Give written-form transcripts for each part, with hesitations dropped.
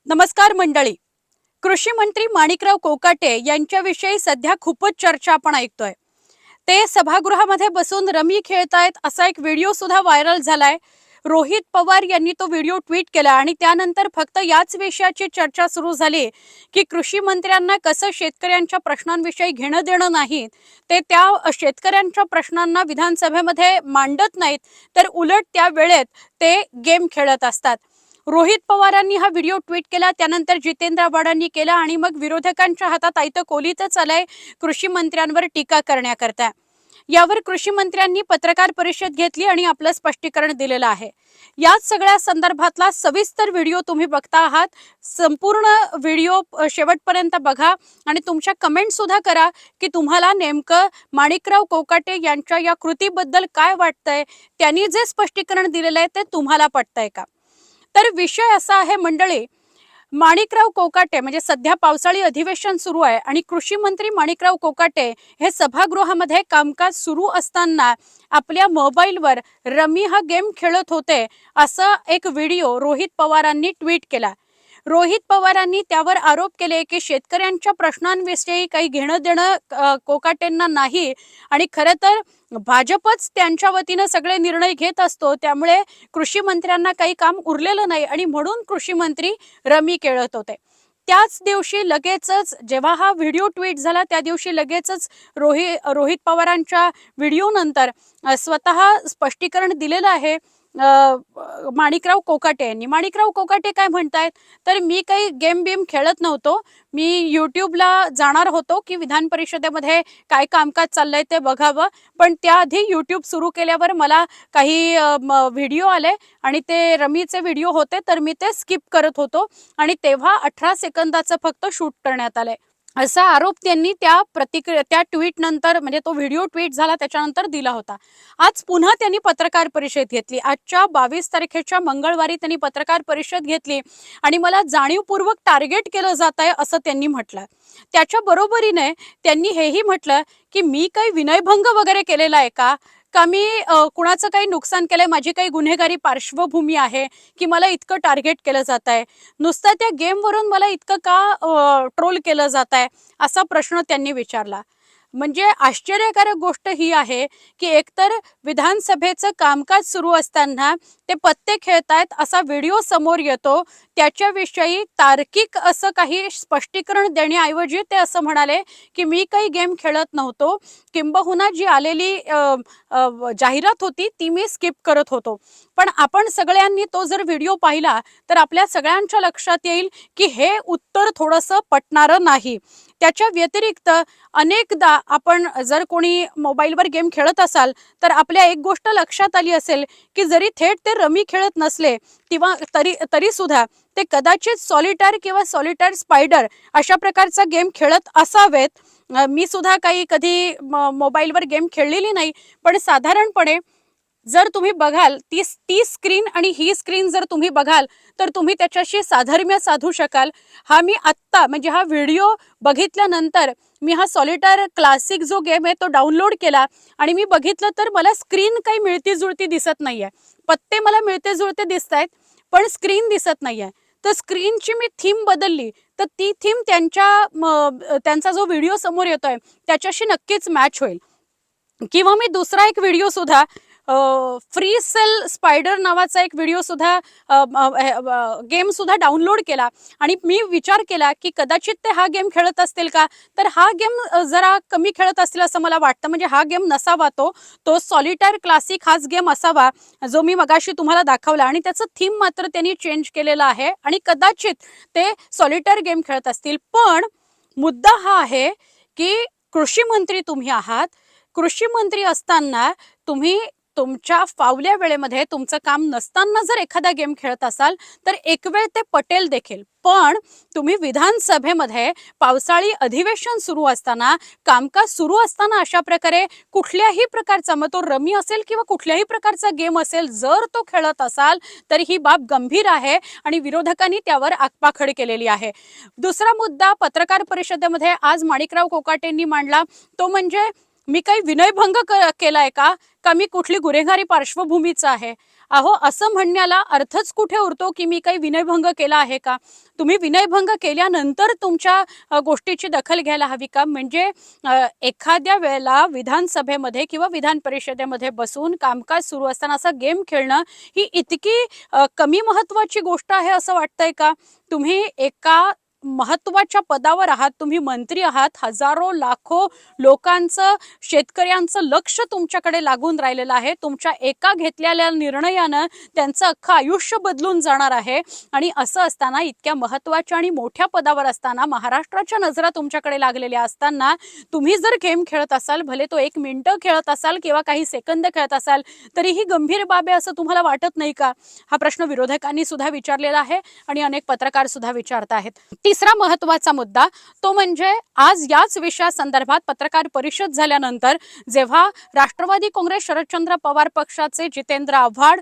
नमस्कार मंडळी. कृषी मंत्री माणिकराव कोकाटे यांच्याविषयी सध्या खूपच चर्चा आपण ऐकतोय. ते सभागृहामध्ये बसून रमी खेळतायत असा एक व्हिडिओ सुद्धा व्हायरल झालाय. रोहित पवार यांनी तो व्हिडिओ ट्विट केला आणि त्यानंतर फक्त याच विषयाची चर्चा सुरू झाली की कृषी मंत्र्यांना कसं शेतकऱ्यांच्या प्रश्नांविषयी घेणं देणं नाही, ते त्या शेतकऱ्यांच्या प्रश्नांना विधानसभेमध्ये मांडत नाहीत, तर उलट त्या वेळेत ते गेम खेळत असतात. रोहित पवारांनी हा व्हिडिओ ट्विट केला, त्यानंतर जितेंद्र आव्हाडांनी केला आणि मग विरोधकांच्या हातात आयतं कोलीतच आलंय कृषी मंत्र्यांवर टीका करण्याकरता. यावर कृषी मंत्र्यांनी पत्रकार परिषद घेतली आणि आपलं स्पष्टीकरण दिलेलं आहे. याच सगळ्या संदर्भातला सविस्तर व्हिडिओ तुम्ही बघता आहात. संपूर्ण व्हिडिओ शेवटपर्यंत बघा आणि तुमच्या कमेंट सुद्धा करा की तुम्हाला नेमकं माणिकराव कोकाटे यांच्या या कृतीबद्दल काय वाटतंय, त्यांनी जे स्पष्टीकरण दिलेलं आहे ते तुम्हाला पटतंय का. तर विषय असा आहे मंडळी, माणिकराव कोकाटे म्हणजे सध्या पावसाळी अधिवेशन सुरू आहे आणि कृषी मंत्री माणिकराव कोकाटे हे सभागृहामध्ये कामकाज सुरू असताना आपल्या मोबाईलवर रमी हा गेम खेळत होते असा एक व्हिडिओ रोहित पवारांनी ट्विट केला. रोहित पवारांनी त्यावर आरोप केले की शेतकऱ्यांच्या प्रश्नांविषयी काही घेणं देणं कोकाटेंना नाही आणि खरं तर भाजपच त्यांच्या वतीनं सगळे निर्णय घेत असतो, त्यामुळे कृषी मंत्र्यांना काही काम उरलेलं नाही आणि म्हणून कृषी मंत्री रमी खेळत होते. त्याच दिवशी लगेचच जेव्हा हा व्हिडिओ ट्विट झाला त्या दिवशी लगेचच रोहित पवारांच्या व्हिडिओ नंतर स्वतः स्पष्टीकरण दिलेलं आहे माणिकराव कोकाटे यांनी. माणिकराव कोकाटे काय म्हणतायत, तर मी काही गेम बेम खेळत नव्हतो, मी युट्यूबला जाणार होतो की विधान परिषदेमध्ये काय कामकाज चाललंय ते बघावं, पण त्याआधी युट्यूब सुरू केल्यावर मला काही व्हिडिओ आले आणि ते रमीचे व्हिडिओ होते, तर मी ते स्किप करत होतो आणि तेव्हा 18 सेकंदाचं फक्त शूट करण्यात आलंय असा आरोप त्यांनी त्या ट्विट नंतर म्हणजे तो व्हिडिओ ट्विट झाला त्याच्यानंतर दिला होता. आज पुन्हा त्यांनी पत्रकार परिषद घेतली. आजच्या 22 तारखेच्या मंगळवारी त्यांनी पत्रकार परिषद घेतली आणि मला जाणीवपूर्वक टार्गेट केलं जात आहे असं त्यांनी म्हटलं. त्याच्या बरोबरीने त्यांनी हेही म्हटलं की मी काही विनयभंग वगैरे केलेला आहे का, का मी कुणाचं काही नुकसान केलंय, माझी काही गुन्हेगारी पार्श्वभूमी आहे की मला इतकं टार्गेट केलं जात आहे, नुसतं त्या गेमवरून मला इतकं का ट्रोल केलं जात आहे असा प्रश्न त्यांनी विचारला. म्हणजे आश्चर्यकारक गोष्ट ही आहे की एकतर विधानसभेचं कामकाज सुरू असताना ते पत्ते खेळतायत असा व्हिडिओ समोर येतो, त्याच्याविषयी तार्किक असं काही स्पष्टीकरण देण्याऐवजी ते असं म्हणाले की मी काही गेम खेळत नव्हतो, किंबहुना जी आलेली जाहिरात होती ती मी स्किप करत होतो. पण आपण सगळ्यांनी तो जर व्हिडिओ पाहिला तर आपल्या सगळ्यांच्या लक्षात येईल की हे उत्तर थोडंसं पटणारं नाही. त्याच्या व्यतिरिक्त अनेकदा आपण जर कोणी मोबाईलवर गेम खेळत असाल तर आपल्या एक गोष्ट लक्षात आली असेल की जरी थेट ते रमी खेळत नसले किंवा तरी सुद्धा ते कदाचित सॉलिटायर किंवा सॉलिटायर स्पायडर अशा प्रकारचा गेम खेळत असावेत. मी सुद्धा काही कधी मोबाईलवर गेम खेळलेली नाही, पण साधारणपणे जर तुम्ही बघाल ती स्क्रीन आणि ही स्क्रीन जर तुम्ही बघाल तर तुम्ही त्याच्याशी साधर्म्य साधू शकाल. हा मी आत्ता म्हणजे हा व्हिडिओ बघितल्यानंतर मी हा सॉलिटायर क्लासिक जो गेम आहे तो डाउनलोड केला आणि मी बघितलं तर मला स्क्रीन काही मिळती जुळती दिसत नाहीये. पत्ते मला मिळते जुळते दिसत आहेत पण स्क्रीन दिसत नाहीये. तर स्क्रीनची मी थीम बदलली तर ती थीम त्यांचा जो व्हिडिओ समोर येतोय त्याच्याशी नक्कीच मॅच होईल. किंवा मी दुसरा एक व्हिडिओ सुद्धा फ्री सेल स्पायडर नावाचा एक व्हिडिओ सुद्धा गेम सुद्धा डाउनलोड केला आणि मी विचार केला की कदाचित ते हा गेम खेळत असतील का, तर हा गेम जरा कमी खेळत असतील असं मला वाटतं. म्हणजे हा गेम नसावा, तो सॉलिटायर क्लासिक हाच गेम असावा जो मी मगाशी तुम्हाला दाखवला आणि त्याचं थीम मात्र त्यांनी चेंज केलेलं आहे आणि कदाचित ते सॉलिटायर गेम खेळत असतील. पण मुद्दा हा आहे की कृषी मंत्री तुम्ही आहात. कृषी मंत्री असताना तुम्ही तुमच्या फावल्या वेळेमध्ये तुमचं काम नसताना जर एखादा गेम खेळत असाल तर एक वेळ ते पटेल देखील, पण तुम्ही विधानसभेमध्ये पावसाळी अधिवेशन सुरू असताना कामकाज सुरू असताना अशा प्रकारे कुठल्याही प्रकारचा, मग तो रमी असेल किंवा कुठल्याही प्रकारचा गेम असेल, जर तो खेळत असाल तर ही बाब गंभीर आहे आणि विरोधकांनी त्यावर आगपाखड केलेली आहे. दुसरा मुद्दा पत्रकार परिषदेमध्ये आज माणिकराव कोकाटेंनी मांडला तो म्हणजे मी काही विनयभंग केलाय का, का मी कुठली गुन्हेगारी पार्श्वभूमीचा आहे. अहो, असं म्हणण्याला अर्थच कुठे उरतो की मी काही विनयभंग केला आहे का? तुम्ही विनयभंग केल्यानंतर तुमच्या गोष्टीची दखल घ्यायला हवी का? म्हणजे एखाद्या वेळेला विधानसभेमध्ये किंवा विधान परिषदेमध्ये बसून कामकाज सुरू असताना असा गेम खेळणं ही इतकी कमी महत्त्वाची गोष्ट आहे असं वाटतंय का? तुम्ही एका महत्त्वाच्या पदावर आहात, तुम्ही मंत्री आहात, हजारो लाखो लोकांचं, शेतकऱ्यांचं लक्ष तुमच्याकडे लागून राहिलेलं आहे. तुमच्या एका घेतलेल्या निर्णयानं त्यांचं अख्खं आयुष्य बदलून जाणार आहे आणि असं असताना, इतक्या महत्त्वाच्या आणि मोठ्या पदावर असताना, महाराष्ट्राच्या नजरा तुमच्याकडे लागलेल्या असताना तुम्ही जर गेम खेळत असाल, भले तो 1 मिनिटं खेळत असाल किंवा काही सेकंद खेळत असाल, तरीही गंभीर बाब आहे असं तुम्हाला वाटत नाही का? हा प्रश्न विरोधकांनी सुद्धा विचारलेला आहे आणि अनेक पत्रकार सुद्धा विचारत आहेत. तिसरा महत्त्वाचा मुद्दा तो म्हणजे आज याच विषयासंदर्भात पत्रकार परिषद झाल्यानंतर जेव्हा राष्ट्रवादी काँग्रेस शरदचंद्र पवार पक्षाचे जितेंद्र आव्हाड,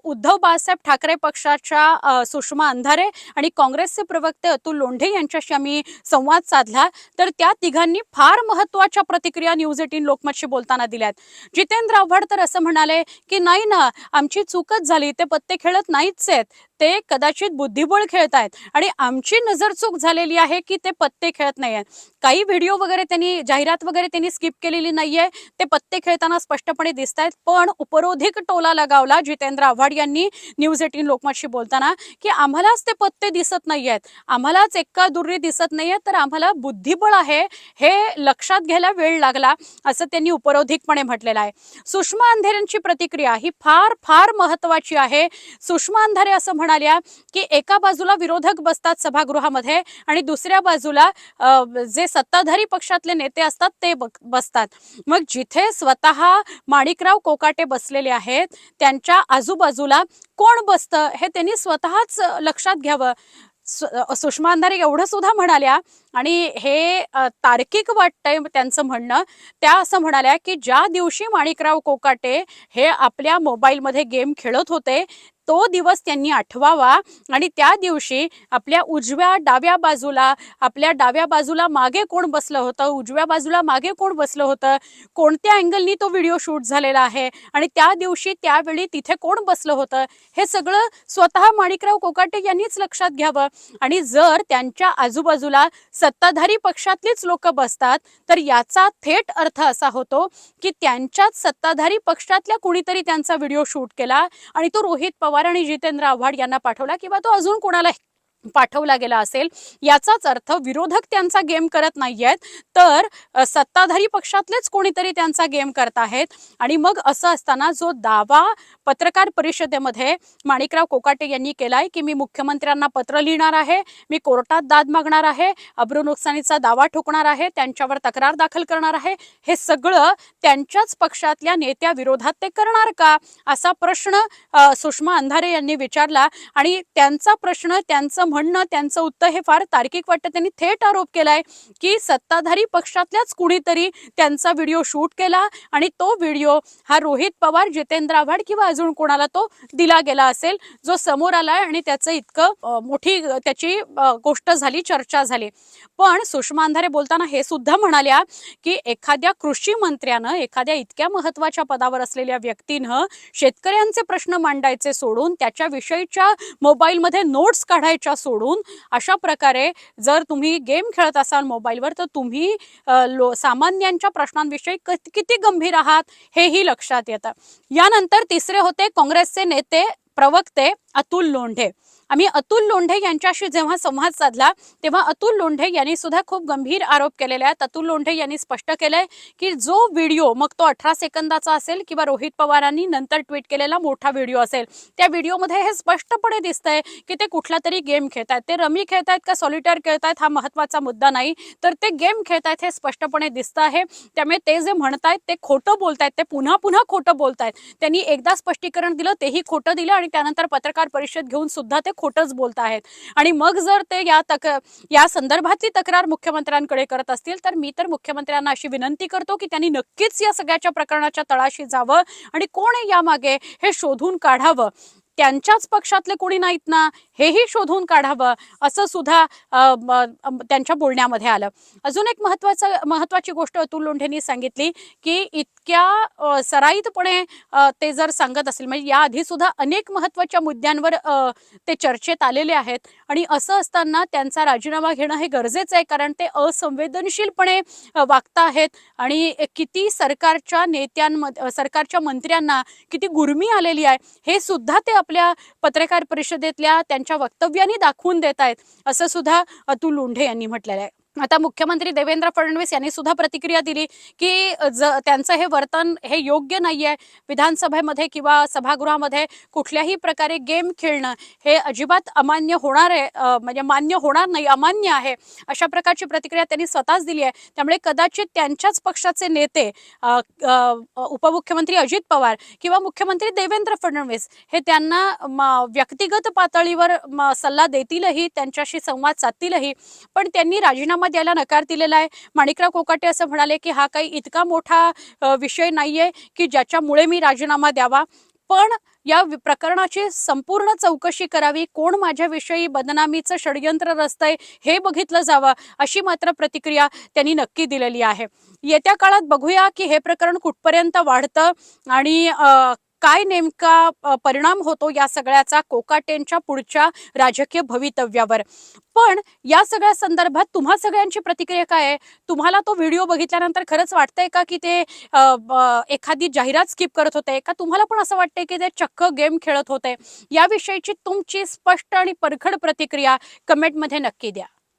उद्धव बाळासाहेब ठाकरे पक्षाच्या सुषमा अंधारे आणि काँग्रेसचे प्रवक्ते अतुल लोंढे यांच्याशी आम्ही संवाद साधला, तर त्या तिघांनी फार महत्त्वाच्या प्रतिक्रिया न्यूज 18 लोकमतशी बोलताना दिल्यात. जितेंद्र आव्हाड तर असं म्हणाले की नाही ना, आमची चूकच झाली, ते पत्ते खेळत नाहीच आहेत, ते कदाचित बुद्धिबळ खेळतायत आणि आमची नजर चूक झालेली आहे की ते पत्ते खेळत नाहीये. काही व्हिडिओ वगैरे त्यांनी, जाहिरात वगैरे त्यांनी स्किप केलेली नाहीये, ते पत्ते खेळताना स्पष्टपणे दिसत आहेत. पण उपरोधिक टोला लगावला जितेंद्र आव्हाड यांनी न्यूज 18 लोकमतशी बोलताना की आम्हालाच ते पत्ते दिसत नाहीयेत, आम्हालाच एक्का दुर्री दिसत नाहीये, तर आम्हाला बुद्धिबळ आहे हे लक्षात घ्यायला वेळ लागला, असं त्यांनी उपरोधिकपणे म्हटलेलं आहे. सुषमा अंधारेंची प्रतिक्रिया ही फार फार महत्त्वाची आहे. सुषमा अंधारे असं म्हणाल्या की एका बाजूला विरोधक बसतात सभागृहामध्ये आणि दुसऱ्या बाजूला जे सत्ताधारी पक्षातले नेते असतात ते बसतात. मग जिथे स्वतः माणिकराव कोकाटे बसलेले आहेत, त्यांच्या आजूबाजूला कोण बसतं हे त्यांनी स्वतःच लक्षात घ्यावं. सुषमा अंधारे एवढं सुद्धा म्हणाल्या आणि हे तार्किक वाटतंय त्यांचं म्हणणं. त्या असं म्हणाल्या की ज्या दिवशी माणिकराव कोकाटे हे आपल्या मोबाईलमध्ये गेम खेळत होते, तो दिवस त्यांनी आठवावा आणि त्या दिवशी आपल्या डाव्या बाजूला मागे कोण बसलं होतं, उजव्या बाजूला मागे कोण बसलं होतं, कोणत्या अँगलनी तो व्हिडिओ शूट झालेला आहे आणि त्या दिवशी त्यावेळी तिथे कोण बसलं होतं, हे सगळं स्वतः माणिकराव कोकाटे यांनीच लक्षात घ्यावं. आणि जर त्यांच्या आजूबाजूला सत्ताधारी पक्षातलीच लोक बसतात, तर याचा थेट अर्थ असा होतो की त्यांच्याच सत्ताधारी पक्षातल्या कुणीतरी त्यांचा व्हिडिओ शूट केला आणि तो रोहित पवार आणि जितेंद्र आव्हाड यांना पाठवला किंवा तो अजून कोणाला पाठवला गेला असेल. याचाच अर्थ विरोधक त्यांचा गेम करत नाहीयेत, तर सत्ताधारी पक्षातलेच कोणीतरी त्यांचा गेम करत आहेत. आणि मग असं असताना जो दावा पत्रकार परिषदेमध्ये माणिकराव कोकाटे यांनी केलाय की मी मुख्यमंत्र्यांना पत्र लिहिणार आहे, मी कोर्टात दाद मागणार आहे, अब्रू नुकसानीचा दावा ठोकणार आहे, त्यांच्यावर तक्रार दाखल करणार आहे, हे सगळं त्यांच्याच पक्षातल्या नेत्या विरोधात ते करणार का, असा प्रश्न सुषमा अंधारे यांनी विचारला. आणि त्यांचा प्रश्न, त्यांचं म्हणणं, त्यांचं उत्तर हे फार तार्किक वाटतं. त्यांनी थेट आरोप केलाय की सत्ताधारी पक्षातल्याच कुणीतरी त्यांचा व्हिडिओ शूट केला आणि तो व्हिडिओ हा रोहित पवार, जितेंद्र आव्हाड किंवा अजून कोणाला तो दिला गेला असेल, जो समोर आलाय आणि त्याचं इतकं मोठी त्याची गोष्ट झाली, चर्चा झाली. पण सुषमा अंधारे बोलताना हे सुद्धा म्हणाल्या की एखाद्या कृषी मंत्र्यानं, एखाद्या इतक्या महत्त्वाच्या पदावर असलेल्या व्यक्तीनं शेतकऱ्यांचे प्रश्न मांडायचे सोडून, त्याच्याविषयीच्या मोबाईलमध्ये नोट्स काढायच्या सोडून, अशा प्रकारे जर तुम्ही गेम खेळत असाल मोबाईलवर, तर तुम्ही सामान्यांच्या प्रश्नांविषयी किती गंभीर आहात हेही लक्षात येतं. यानंतर तिसरे होते काँग्रेसचे नेते, प्रवक्ते अतुल लोंढे. आम्ही अतुल लोंढे यांच्याशी जेव्हा संवाद साधला तेव्हा अतुल लोंढे यांनी सुद्धा खूप गंभीर आरोप केलेले आहेत. अतुल लोंढे यांनी स्पष्ट केलंय की जो व्हिडिओ, मग तो 18 सेकंदाचा असेल किंवा रोहित पवारांनी नंतर ट्विट केलेला मोठा व्हिडिओ असेल, त्या व्हिडिओमध्ये हे स्पष्टपणे दिसतंय की ते कुठला तरी गेम खेळतायत. ते रमी खेळतायत का सॉलिटायर खेळतायत हा महत्वाचा मुद्दा नाही, तर ते गेम खेळतायत हे स्पष्टपणे दिसतं आहे. त्यामुळे ते जे म्हणतायत ते खोटं बोलतायत, ते पुन्हा पुन्हा खोटं बोलतायत. त्यांनी एकदा स्पष्टीकरण दिलं, तेही खोटं दिलं आणि त्यानंतर पत्रकार परिषद घेऊन सुद्धा ते खोटंच बोलत आहेत. आणि मग जर ते या संदर्भातली तक्रार मुख्यमंत्र्यांकडे करत असतील, तर मी तर मुख्यमंत्र्यांना अशी विनंती करतो की त्यांनी नक्कीच या सगळ्याच्या प्रकरणाच्या तळाशी जावं आणि कोण आहे यामागे हे शोधून काढावं. त्यांच्याच पक्षातले कोणी नाहीत ना, हेही शोधून काढावं, असं सुद्धा त्यांच्या बोलण्यामध्ये आलं. अजून एक महत्वाची गोष्ट अतुल लोंढेंनी सांगितली, की इतक्या सराईतपणे ते जर सांगत असेल, म्हणजे याआधी सुद्धा अनेक महत्त्वाच्या मुद्द्यांवर ते चर्चेत आलेले आहेत आणि असं असताना त्यांचा राजीनामा घेणं हे गरजेचं आहे, कारण ते असंवेदनशीलपणे वागत आहेत आणि किती सरकारच्या मंत्र्यांना किती गुरमी आलेली आहे, हे सुद्धा ते आपल्या पत्रकार परिषदेतल्या त्यांच्या वक्तव्यांनी दाखवून देत आहेत, असं सुद्धा अतुल लोंढे यांनी म्हटलेलं आहे. आता मुख्यमंत्री देवेंद्र फडणवीस यांनी सुद्धा प्रतिक्रिया दिली, की त्यांचं हे वर्तन हे योग्य नाहीये. विधानसभेमध्ये किंवा सभागृहामध्ये कुठल्याही प्रकारे गेम खेळणं हे अजिबात अमान्य होणार आहे, म्हणजे मान्य होणार नाही, अमान्य आहे, अशा प्रकारची प्रतिक्रिया त्यांनी स्वतःच दिली आहे. त्यामुळे कदाचित त्यांच्याच पक्षाचे नेते उपमुख्यमंत्री अजित पवार किंवा मुख्यमंत्री देवेंद्र फडणवीस हे त्यांना व्यक्तिगत पातळीवर सल्ला देतीलही, त्यांच्याशी संवाद साधतीलही, पण त्यांनी राजीनामा द्यायला नकार दिलेला आहे. माणिकराव कोकाटे असं म्हणाले, की हा काही इतका मोठा विषय नाहीये की ज्याच्यामुळे मी राजीनामा द्यावा, पण या प्रकरणाची संपूर्ण चौकशी करावी, कोण माझ्याविषयी बदनामीचं षडयंत्र रचतंय हे बघितलं जावं, अशी मात्र प्रतिक्रिया त्यांनी नक्की दिलेली आहे. येत्या काळात बघूया की हे प्रकरण कुठपर्यंत वाढतं आणि काय नेमका परिणाम होतो या सगळ्याचा कोकाटेंच्या पुढच्या राजकीय भवितव्यावर. पण या सगळ्या संदर्भात तुम्हा सगळ्यांची प्रतिक्रिया काय आहे? तुम्हाला तो व्हिडिओ बघितल्यानंतर खरंच वाटतंय का की ते एखादी जाहिरात स्किप करत होते का? तुम्हाला पण असं वाटतंय की ते चक्क गेम खेळत होते? याविषयीची तुमची स्पष्ट आणि परखड प्रतिक्रिया कमेंटमध्ये नक्की द्या.